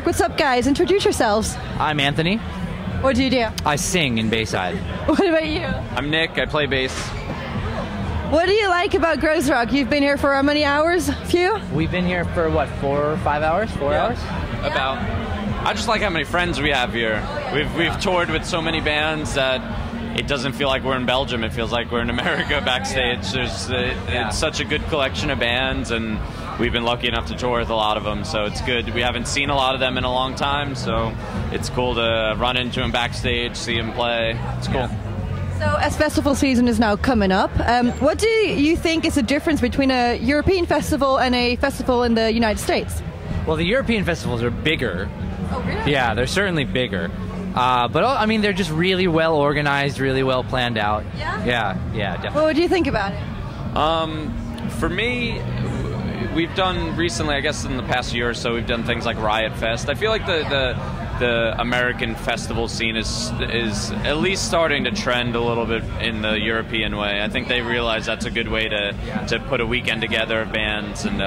What's up, guys? Introduce yourselves. I'm Anthony. What do you do? I sing in Bayside. What about you? I'm Nick. I play bass. What do you like about Groezrock? You've been here for how many hours? Few? We've been here for what, 4 or 5 hours? 4 hours? About. I just like how many friends we have here. We've toured with so many bands that it doesn't feel like we're in Belgium. It feels like we're in America backstage. It's such a good collection of bands, and we've been lucky enough to tour with a lot of them, so it's good. We haven't seen a lot of them in a long time, so it's cool to run into them backstage, see them play. It's cool. So as festival season is now coming up, what do you think is the difference between a European festival and a festival in the United States? Well, the European festivals are bigger. Oh, really? Yeah, they're certainly bigger. But I mean, they're just really well organized, really well planned out. Yeah? Yeah, definitely. What do you think about it? For me, we've done recently, I guess in the past year or so, we've done things like Riot Fest. I feel like the American festival scene is at least starting to trend a little bit in the European way. I think they realize that's a good way to put a weekend together of bands, and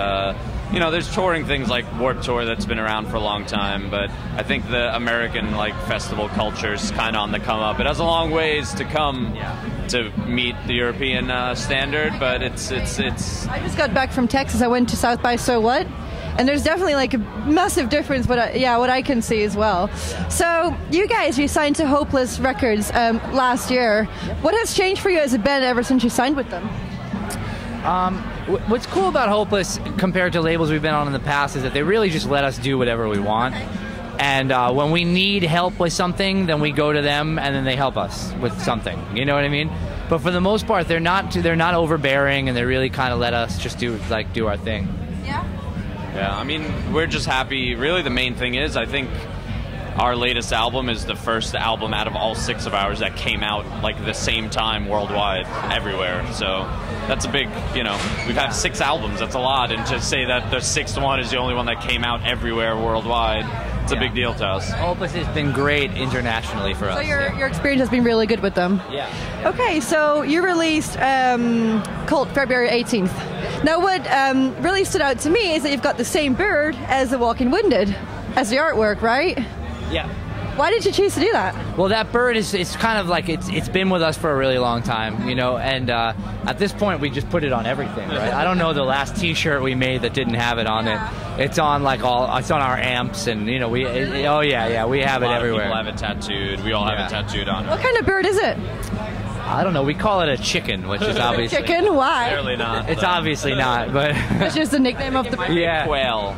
you know, there's touring things like Warped Tour that's been around for a long time, but I think the American festival culture is kind of on the come up. It has a long ways to come to meet the European standard, but it's. I just got back from Texas. I went to South by So What? And there's definitely like a massive difference, but what I can see as well. So you guys, you signed to Hopeless Records last year. What has changed for you as a band ever since you signed with them? What's cool about Hopeless compared to labels we've been on in the past is that they really just let us do whatever we want. And when we need help with something, then we go to them, and then they help us with something. You know what I mean? But for the most part, they're not overbearing, and they really kind of let us just do our thing. Yeah, I mean, we're just happy. Really, the main thing is, I think our latest album is the first album out of all 6 of ours that came out like the same time worldwide, everywhere. So that's a big, you know, we've had 6 albums. That's a lot, and to say that the 6th one is the only one that came out everywhere worldwide, it's a big deal to us. Hopeless has been great internationally for us. So your experience has been really good with them? Yeah. Okay, so you released Cult February 18th. Now what really stood out to me is that you've got the same bird as the Walking Wounded as the artwork, right? Yeah. Why did you choose to do that? Well, that bird it's kind of like it's been with us for a really long time, you know, and at this point we just put it on everything, right? I don't know the last T-shirt we made that didn't have it on it. It's on it's on our amps, and you know we have it everywhere. People have it tattooed. We all have it tattooed on it. What kind of bird is it? I don't know. We call it a chicken, which is obviously chicken. Why? Clearly not. It's obviously not, but it's just the nickname of the bird. Yeah. Quail.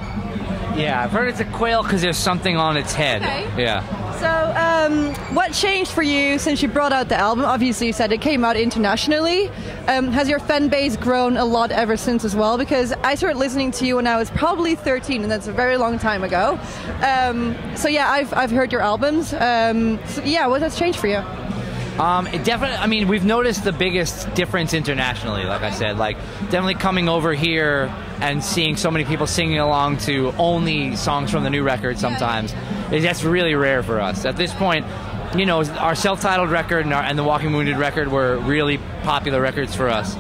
Yeah, I've heard it's a quail because there's something on its head. Okay. Yeah. So, what changed for you since you brought out the album? Obviously, you said it came out internationally. Has your fan base grown a lot ever since as well? Because I started listening to you when I was probably 13, and that's a very long time ago. So yeah, I've heard your albums. So yeah, what has changed for you? It definitely, I mean, we've noticed the biggest difference internationally, like I said, like definitely coming over here and seeing so many people singing along to only songs from the new record sometimes. That's really rare for us. At this point, you know, our self-titled record and the Walking Wounded record were really popular records for us.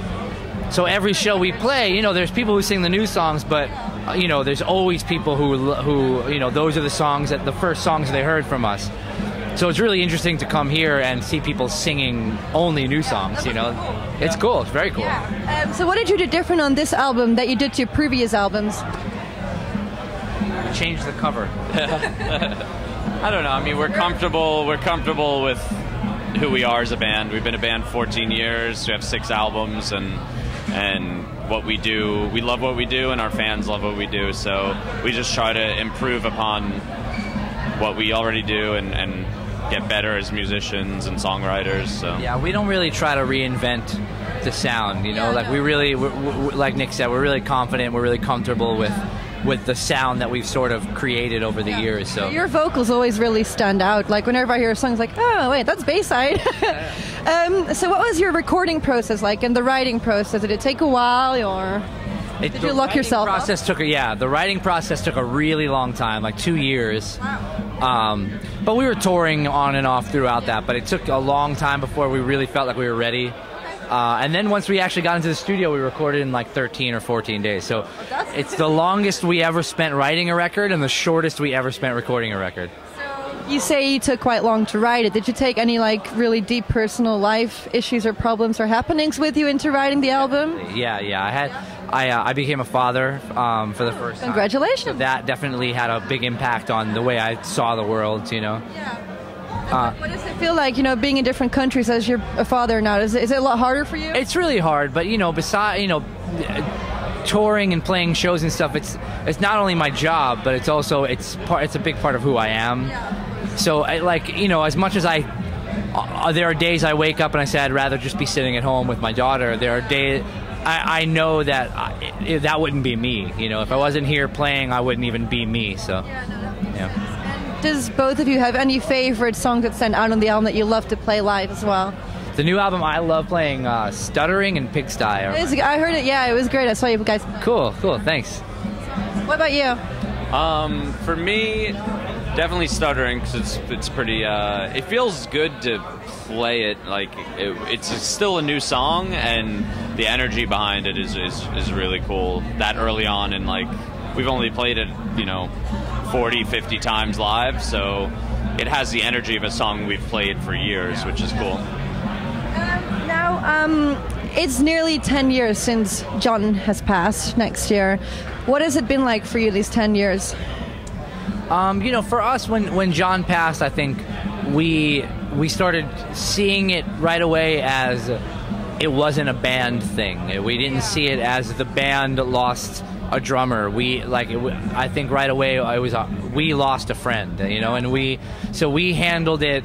So every show we play, you know, there's people who sing the new songs, but, you know, there's always people who you know, those are the first songs they heard from us. So it's really interesting to come here and see people singing only new songs, you know. It's cool. It's very cool. Yeah. So what did you do different on this album that you did to your previous albums? Change the cover. I don't know. I mean, we're comfortable with who we are as a band. We've been a band 14 years. We have 6 albums, and what we do, we love what we do, and our fans love what we do. So we just try to improve upon what we already do and get better as musicians and songwriters. So yeah, we don't really try to reinvent the sound, you know. We're like Nick said, we're really confident, we're really comfortable with the sound that we've sort of created over the years. So your vocals always really stand out. Like whenever I hear a song, it's like, oh wait, that's Bayside. So what was your recording process like and the writing process? Did it take a while, or did you lock yourself up? The writing process took a really long time, like 2 years. But we were touring on and off throughout that, but it took a long time before we really felt like we were ready. And then once we actually got into the studio, we recorded in like 13 or 14 days. So it's the longest we ever spent writing a record and the shortest we ever spent recording a record. You say you took quite long to write it. Did you take any like really deep personal life issues or problems or happenings with you into writing the album? Yeah. I became a father for the first time. Congratulations. So that definitely had a big impact on the way I saw the world, you know. Yeah. What does it feel like, you know, being in different countries as you're a father now? Is it a lot harder for you? It's really hard, but you know, touring and playing shows and stuff, it's not only my job, but it's a big part of who I am. Yeah. So, as much as there are days I wake up and I say I'd rather just be sitting at home with my daughter. There are days I know that that wouldn't be me. You know, if I wasn't here playing, I wouldn't even be me. So, yeah. Does both of you have any favorite songs that stand out on the album that you love to play live as well? The new album, I love playing Stuttering and Pigsty. I heard it, yeah, it was great. I saw you guys. Cool, thanks. What about you? For me, definitely Stuttering, because it's pretty, it feels good to play it, like, it's still a new song, and the energy behind it is really cool. That early on, and like, we've only played it, 40, 50 times live, so it has the energy of a song we've played for years, which is cool. It's nearly 10 years since John has passed next year. What has it been like for you these 10 years? For us, when John passed, I think we started seeing it right away as it wasn't a band thing. We didn't see it as the band lost a drummer. I think right away we lost a friend, and we handled it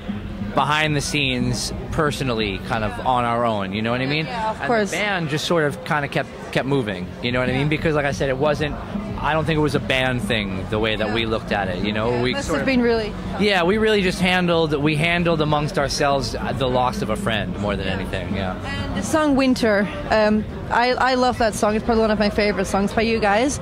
behind the scenes personally, kind of on our own, you know what I mean? Yeah, of course. The band just sort of kind of kept moving, you know what I mean? Because like I said, I don't think it was a band thing the way that we looked at it, we must sort have of been really. Yeah, we really just handled amongst ourselves the loss of a friend more than anything. Yeah. And the song Winter, I love that song. It's probably one of my favorite songs by you guys.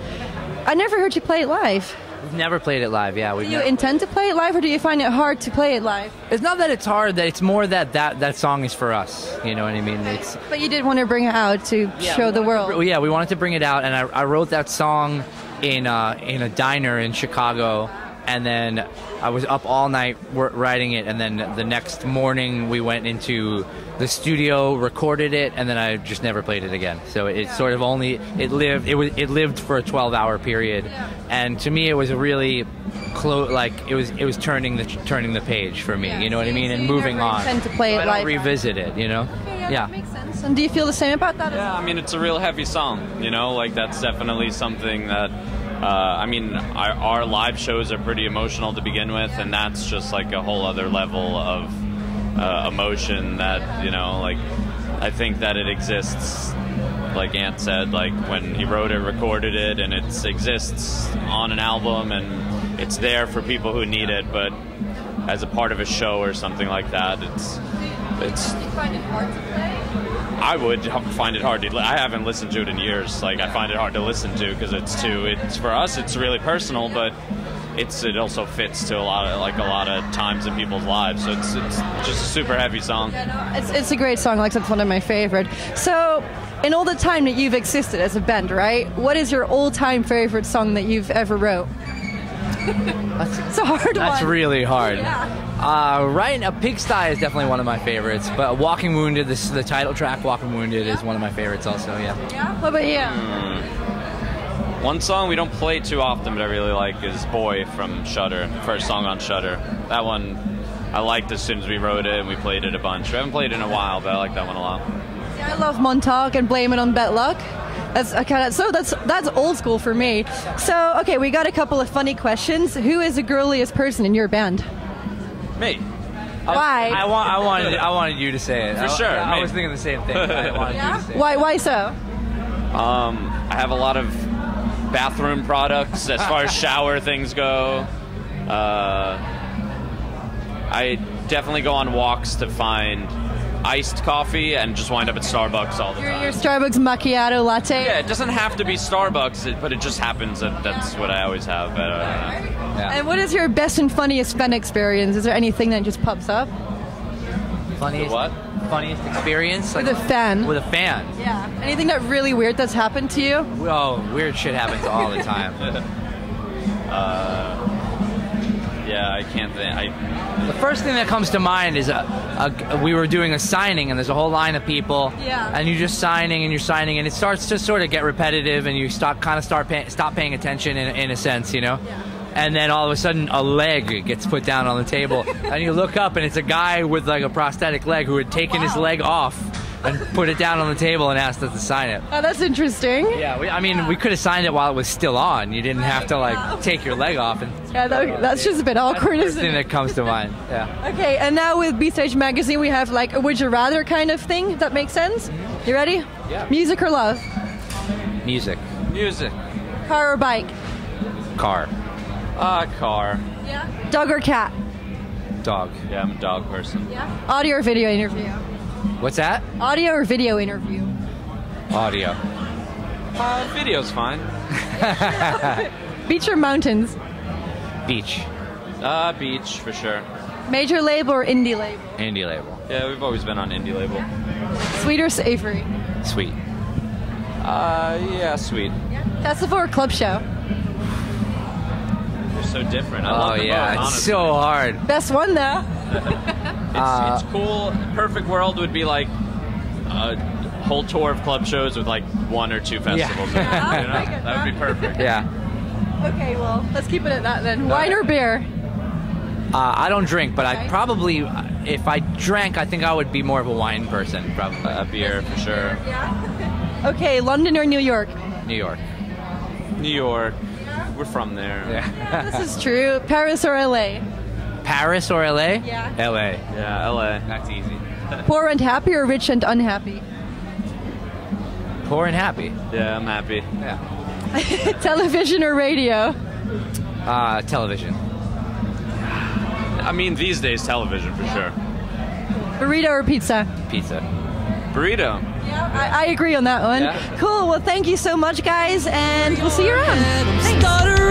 I never heard you play it live. We've never played it live, yeah. Do you intend to play it live, or do you find it hard to play it live? It's not that it's hard, that it's more that song is for us, you know what I mean? But you did want to bring it out to show the world. Yeah, we wanted to bring it out, and I wrote that song in a diner in Chicago, and then I was up all night writing it, and then the next morning we went into the studio, recorded it, and then I just never played it again. So it sort of it lived for a 12-hour period, and to me it was a really it was turning the page for me, you know what I mean, and moving on. To play it live. Revisit it, Yeah, that makes sense. And do you feel the same about that? Yeah, I mean, it's a real heavy song, that's definitely something that our live shows are pretty emotional to begin with, and that's just like a whole other level of emotion that, I think that it exists, like Ant said, like when he wrote it, recorded it, and it exists on an album, and it's there for people who need it, but as a part of a show or something like that, it's... Do you find it hard to play? I would find it hard to. I haven't listened to it in years. I find it hard to listen to because it's for us. It's really personal, but it also fits to a lot of times in people's lives. So it's just a super heavy song. Yeah, no, it's a great song. It's one of my favorite. So, in all the time that you've existed as a band, right? What is your all-time favorite song that you've ever wrote? It's a hard one. That's really hard. Yeah. Right now, Pigsty is definitely one of my favorites, but Walking Wounded, the title track, Walking Wounded, is one of my favorites also, yeah. Yeah? What about you? One song we don't play too often, but I really like, is Boy from Shudder, first song on Shudder. That one I liked as soon as we wrote it, and we played it a bunch. We haven't played it in a while, but I like that one a lot. Yeah, I love Montauk and Blame It on Bad Luck. That's old school for me. So, okay, we got a couple of funny questions. Who is the girliest person in your band? Me. Why? I wanted you to say it. For sure. I was thinking the same thing. I wanted you to say it. Why so? I have a lot of bathroom products as far as shower things go. I definitely go on walks to find iced coffee and just wind up at Starbucks all the time. Your Starbucks macchiato latte? Yeah, it doesn't have to be Starbucks, but it just happens that that's what I always have. Yeah. And what is your best and funniest fan experience? Is there anything that just pops up? Funniest? What? funniest experience like, With a fan. With a fan. Yeah. Anything that really weird that's happened to you? Oh, weird shit happens all the time. Yeah, I can't think. The first thing that comes to mind is we were doing a signing, and there's a whole line of people, Yeah. and you're just signing, and you're signing, and it starts to sort of get repetitive, and you stop paying attention in a sense, you know. Yeah. And then all of a sudden, a leg gets put down on the table, and you look up, and it's a guy with like a prosthetic leg who had taken his leg off and put it down on the table and asked us to sign it. Oh, that's interesting. Yeah, we could have signed it while it was still on. You didn't have to like take your leg off. And Yeah, that's just a bit awkward, first isn't thing it? that comes to mind. Yeah. Okay, and now with B-Stage Magazine, we have like a would you rather kind of thing, if that makes sense. You ready? Yeah. Music or love? Music. Music. Car or bike? Car. Car. Yeah. Dog or cat? Dog. Yeah, I'm a dog person. Yeah. Audio or video interview? What's that? Audio or video interview? Audio. Video's fine. Beach or mountains? Beach. Beach for sure. Major label or indie label? Indie label. Yeah, we've always been on indie label. Sweet or savory? Sweet. Yeah, sweet. Festival or club show? They're so different. I love them yeah, both, it's honestly. so hard. Best one though. It's cool. Perfect world would be like a whole tour of club shows with like 1 or 2 festivals. in it, Yeah. you know? That would be perfect. Yeah. Okay, well, let's keep it at that then. Wine or beer? I don't drink, but Okay. I probably, if I drank, I think I would be more of a wine person, probably. A beer for sure. Yeah. Okay, London or New York? New York. New York. We're from there. Yeah. This is true. Paris or LA? Paris or LA? Yeah. LA. Yeah, LA. That's easy. Poor and happy or rich and unhappy? Poor and happy. Yeah, I'm happy. Yeah. Television or radio? Television. I mean, these days, television for sure. Burrito or pizza? Pizza. Burrito. Yeah, I agree on that one. Yeah. Cool. Well, thank you so much, guys, and we'll see you around. Thanks.